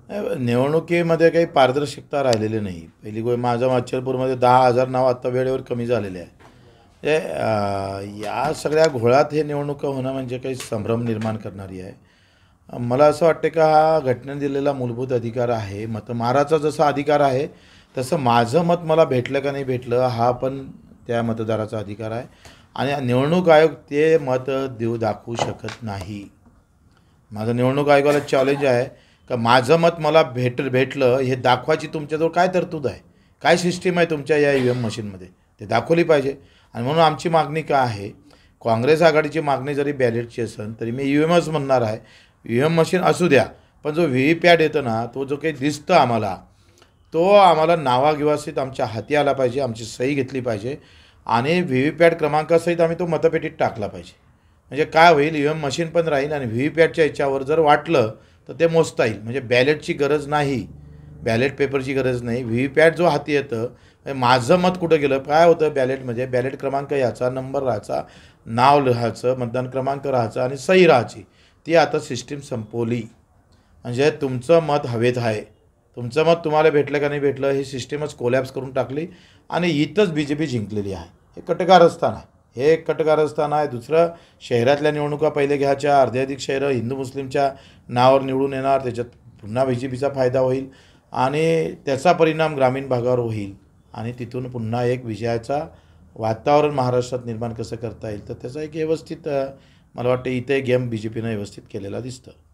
निवडणुकीमध्ये काही पारदर्शकता राहिलेली नाही. पहिली गोष्ट माझ्या अचलपूरमध्ये 10,000 नाव आता वेळेवर कमी झालेले आहे. या सगळ्या घोळात हे निवडणुका होणं म्हणजे काही संभ्रम निर्माण करणारी आहे. मला असं वाटतं का हा घटनेने दिलेला मूलभूत अधिकार आहे. मतमाराचा जसा अधिकार आहे, तसं माझं मत मला भेटलं का नाही भेटलं हा पण त्या मतदाराचा अधिकार आहे. आणि निवडणूक आयोग ते मत दाखवू शकत नाही. माझं निवडणूक आयोगाला चॅलेंज आहे का माझं मत मला भेटलं हे दाखवायची तुमच्याजवळ काय तरतूद आहे, काय सिस्टीम आहे तुमच्या या EVM मशीनमध्ये, ते दाखवली पाहिजे. आणि म्हणून आमची मागणी काय आहे, काँग्रेस आघाडीची मागणी जरी बॅलेटची असेल तरी मी EVMच म्हणणार आहे. EVM मशीन असू द्या, पण जो VVPAT येतो ना, तो जो काही दिसतं आम्हाला, तो आम्हाला नावागिवासीत आमच्या हाती आला पाहिजे, आमची सही घेतली पाहिजे आणि VVPAT क्रमांकासहित आम्ही तो मतपेटीत टाकला पाहिजे. म्हणजे काय होईल, EVM मशीन पण राहील आणि VVPATच्या याच्यावर जर वाटलं तर ते मोजता येईल. म्हणजे बॅलेटची गरज नाही, बॅलेट पेपरची गरज नाही. VVPAT जो हाती येतं, म्हणजे माझं मत कुठं गेलं, काय होतं बॅलेटमध्ये, बॅलेट क्रमांक याचा, नंबर राहायचा, नाव लिहायचं, मतदान क्रमांक राहायचा आणि सही राहायची. ती आता सिस्टीम संपवली. म्हणजे तुमचं मत हवेत आहे. तुमचं मत तुम्हाला भेटलं का नाही भेटलं ही सिस्टीमच कोलॅप्स करून टाकली आणि इथंच BJP जिंकलेली आहे. हे कटकारस्थान आहे. हे एक कटकारस्थान आहे. दुसरं, शहरातल्या निवडणुका पहिले घ्यायच्या, अर्धे अधिक शहरं हिंदू मुस्लिमच्या नावावर निवडून येणार, त्याच्यात पुन्हा BJPचा फायदा होईल आणि त्याचा परिणाम ग्रामीण भागावर होईल आणि तिथून पुन्हा एक विजयाचा वातावरण महाराष्ट्रात निर्माण कसं करता येईल, तर त्याचा एक व्यवस्थित मला वाटतं इथे गेम BJPनं व्यवस्थित केलेला दिसतं.